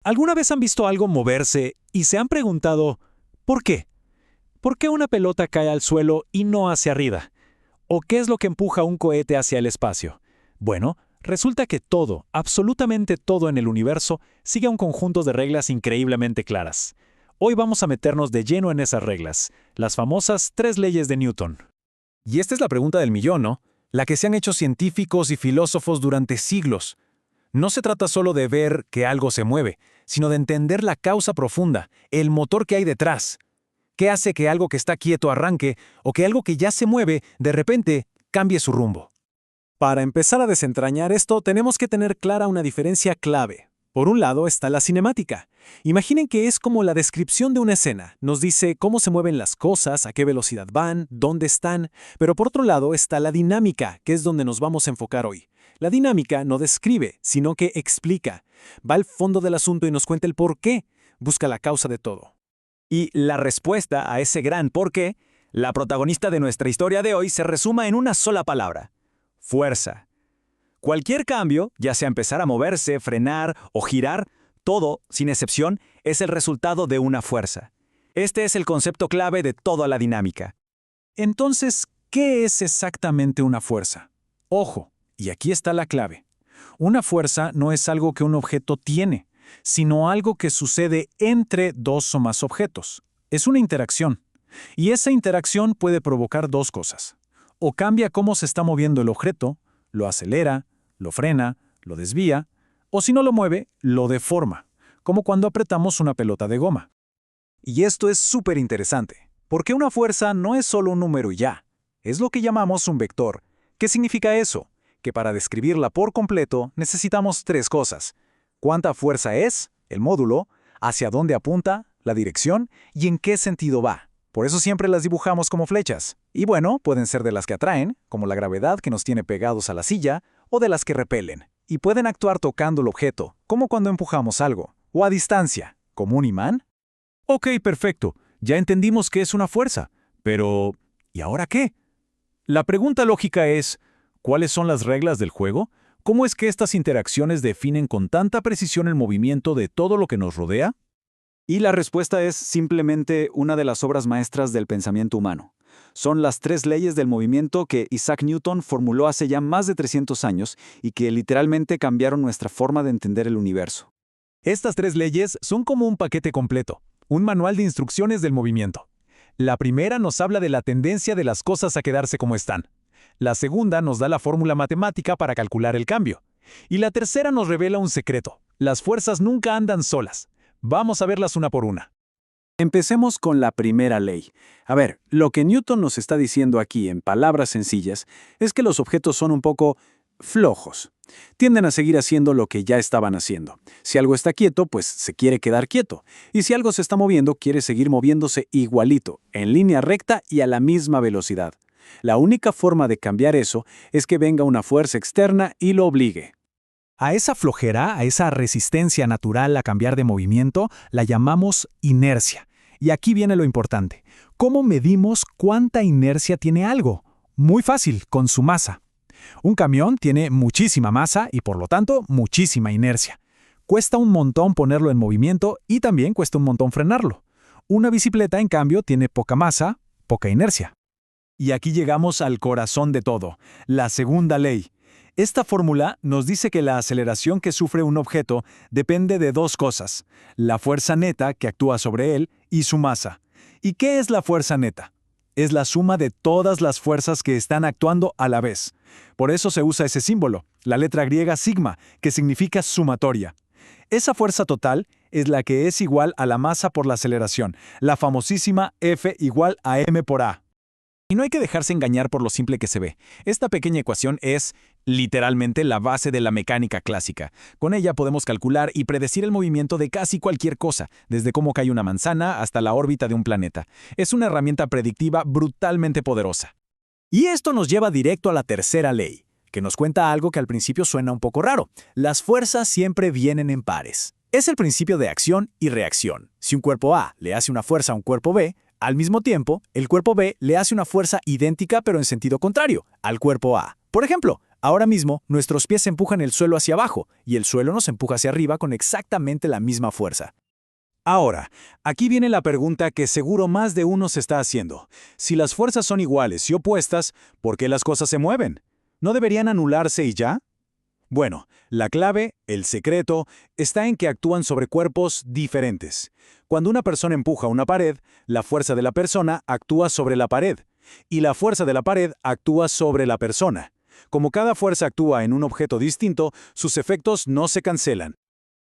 ¿Alguna vez han visto algo moverse y se han preguntado ¿por qué? ¿Por qué una pelota cae al suelo y no hacia arriba? ¿O qué es lo que empuja un cohete hacia el espacio? Bueno, resulta que todo, absolutamente todo en el universo, sigue un conjunto de reglas increíblemente claras. Hoy vamos a meternos de lleno en esas reglas, las famosas 3 leyes de Newton. Y esta es la pregunta del millón, ¿no? La que se han hecho científicos y filósofos durante siglos. No se trata solo de ver que algo se mueve, sino de entender la causa profunda, el motor que hay detrás. ¿Qué hace que algo que está quieto arranque o que algo que ya se mueve, de repente, cambie su rumbo? Para empezar a desentrañar esto, tenemos que tener clara una diferencia clave. Por un lado está la cinemática. Imaginen que es como la descripción de una escena. Nos dice cómo se mueven las cosas, a qué velocidad van, dónde están. Pero por otro lado está la dinámica, que es donde nos vamos a enfocar hoy. La dinámica no describe, sino que explica. Va al fondo del asunto y nos cuenta el por qué. Busca la causa de todo. Y la respuesta a ese gran por qué, la protagonista de nuestra historia de hoy se resuma en una sola palabra: fuerza. Cualquier cambio, ya sea empezar a moverse, frenar o girar, todo, sin excepción, es el resultado de una fuerza. Este es el concepto clave de toda la dinámica. Entonces, ¿qué es exactamente una fuerza? Ojo, y aquí está la clave. Una fuerza no es algo que un objeto tiene, sino algo que sucede entre dos o más objetos. Es una interacción. Y esa interacción puede provocar dos cosas. O cambia cómo se está moviendo el objeto, lo acelera, lo frena, lo desvía, o si no lo mueve, lo deforma, como cuando apretamos una pelota de goma. Y esto es súper interesante, porque una fuerza no es solo un número y ya. Es lo que llamamos un vector. ¿Qué significa eso? Que para describirla por completo necesitamos 3 cosas. ¿Cuánta fuerza es? El módulo. ¿Hacia dónde apunta? La dirección. ¿Y en qué sentido va? Por eso siempre las dibujamos como flechas. Y bueno, pueden ser de las que atraen, como la gravedad que nos tiene pegados a la silla, o de las que repelen. Y pueden actuar tocando el objeto, como cuando empujamos algo. O a distancia, como un imán. Ok, perfecto. Ya entendimos qué es una fuerza. Pero, ¿y ahora qué? La pregunta lógica es, ¿cuáles son las reglas del juego? ¿Cómo es que estas interacciones definen con tanta precisión el movimiento de todo lo que nos rodea? Y la respuesta es simplemente una de las obras maestras del pensamiento humano. Son las 3 leyes del movimiento que Isaac Newton formuló hace ya más de 300 años y que literalmente cambiaron nuestra forma de entender el universo. Estas 3 leyes son como un paquete completo, un manual de instrucciones del movimiento. La primera nos habla de la tendencia de las cosas a quedarse como están. La segunda nos da la fórmula matemática para calcular el cambio. Y la tercera nos revela un secreto: las fuerzas nunca andan solas. Vamos a verlas una por una. Empecemos con la primera ley. A ver, lo que Newton nos está diciendo aquí, en palabras sencillas, es que los objetos son un poco flojos. Tienden a seguir haciendo lo que ya estaban haciendo. Si algo está quieto, pues se quiere quedar quieto. Y si algo se está moviendo, quiere seguir moviéndose igualito, en línea recta y a la misma velocidad. La única forma de cambiar eso es que venga una fuerza externa y lo obligue. A esa flojera, a esa resistencia natural a cambiar de movimiento, la llamamos inercia. Y aquí viene lo importante. ¿Cómo medimos cuánta inercia tiene algo? Muy fácil, con su masa. Un camión tiene muchísima masa y por lo tanto muchísima inercia. Cuesta un montón ponerlo en movimiento y también cuesta un montón frenarlo. Una bicicleta, en cambio, tiene poca masa, poca inercia. Y aquí llegamos al corazón de todo, la segunda ley. Esta fórmula nos dice que la aceleración que sufre un objeto depende de 2 cosas: la fuerza neta que actúa sobre él y su masa. ¿Y qué es la fuerza neta? Es la suma de todas las fuerzas que están actuando a la vez. Por eso se usa ese símbolo, la letra griega sigma, que significa sumatoria. Esa fuerza total es la que es igual a la masa por la aceleración, la famosísima F igual a m por a. Y no hay que dejarse engañar por lo simple que se ve. Esta pequeña ecuación es, literalmente, la base de la mecánica clásica. Con ella podemos calcular y predecir el movimiento de casi cualquier cosa, desde cómo cae una manzana hasta la órbita de un planeta. Es una herramienta predictiva brutalmente poderosa. Y esto nos lleva directo a la tercera ley, que nos cuenta algo que al principio suena un poco raro. Las fuerzas siempre vienen en pares. Es el principio de acción y reacción. Si un cuerpo A le hace una fuerza a un cuerpo B, al mismo tiempo, el cuerpo B le hace una fuerza idéntica pero en sentido contrario al cuerpo A. Por ejemplo, Ahora mismo, nuestros pies empujan el suelo hacia abajo y el suelo nos empuja hacia arriba con exactamente la misma fuerza. Ahora, aquí viene la pregunta que seguro más de uno se está haciendo. Si las fuerzas son iguales y opuestas, ¿por qué las cosas se mueven? ¿No deberían anularse y ya? Bueno, la clave, el secreto, está en que actúan sobre cuerpos diferentes. Cuando una persona empuja una pared, la fuerza de la persona actúa sobre la pared, y la fuerza de la pared actúa sobre la persona. Como cada fuerza actúa en un objeto distinto, sus efectos no se cancelan.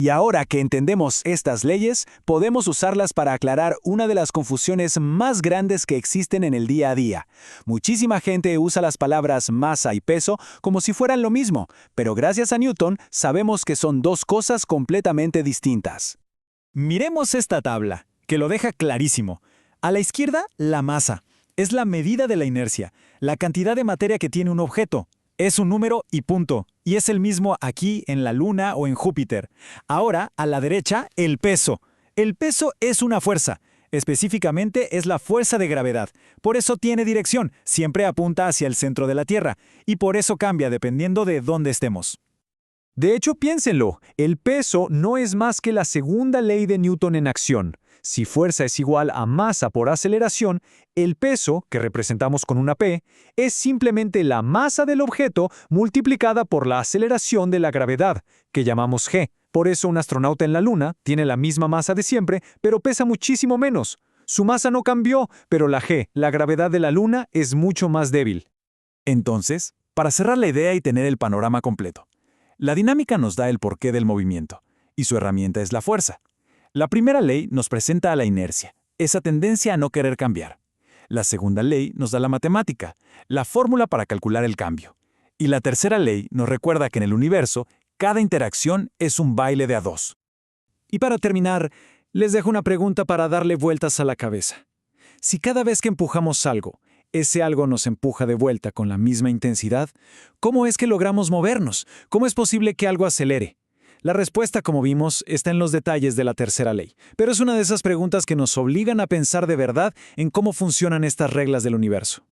Y ahora que entendemos estas leyes, podemos usarlas para aclarar una de las confusiones más grandes que existen en el día a día. Muchísima gente usa las palabras masa y peso como si fueran lo mismo, pero gracias a Newton sabemos que son dos cosas completamente distintas. Miremos esta tabla, que lo deja clarísimo. A la izquierda, la masa. Es la medida de la inercia, la cantidad de materia que tiene un objeto. Es un número y punto, y es el mismo aquí en la Luna o en Júpiter. Ahora, a la derecha, el peso. El peso es una fuerza. Específicamente es la fuerza de gravedad. Por eso tiene dirección, siempre apunta hacia el centro de la Tierra, y por eso cambia dependiendo de dónde estemos. De hecho, piénsenlo, el peso no es más que la segunda ley de Newton en acción. Si fuerza es igual a masa por aceleración, el peso, que representamos con una P, es simplemente la masa del objeto multiplicada por la aceleración de la gravedad, que llamamos g. Por eso un astronauta en la Luna tiene la misma masa de siempre, pero pesa muchísimo menos. Su masa no cambió, pero la g, la gravedad de la Luna, es mucho más débil. Entonces, para cerrar la idea y tener el panorama completo, la dinámica nos da el porqué del movimiento, y su herramienta es la fuerza. La primera ley nos presenta a la inercia, esa tendencia a no querer cambiar. La segunda ley nos da la matemática, la fórmula para calcular el cambio. Y la tercera ley nos recuerda que en el universo, cada interacción es un baile de a dos. Y para terminar, les dejo una pregunta para darle vueltas a la cabeza. Si cada vez que empujamos algo, ese algo nos empuja de vuelta con la misma intensidad, ¿cómo es que logramos movernos? ¿Cómo es posible que algo acelere? La respuesta, como vimos, está en los detalles de la tercera ley, pero es una de esas preguntas que nos obligan a pensar de verdad en cómo funcionan estas reglas del universo.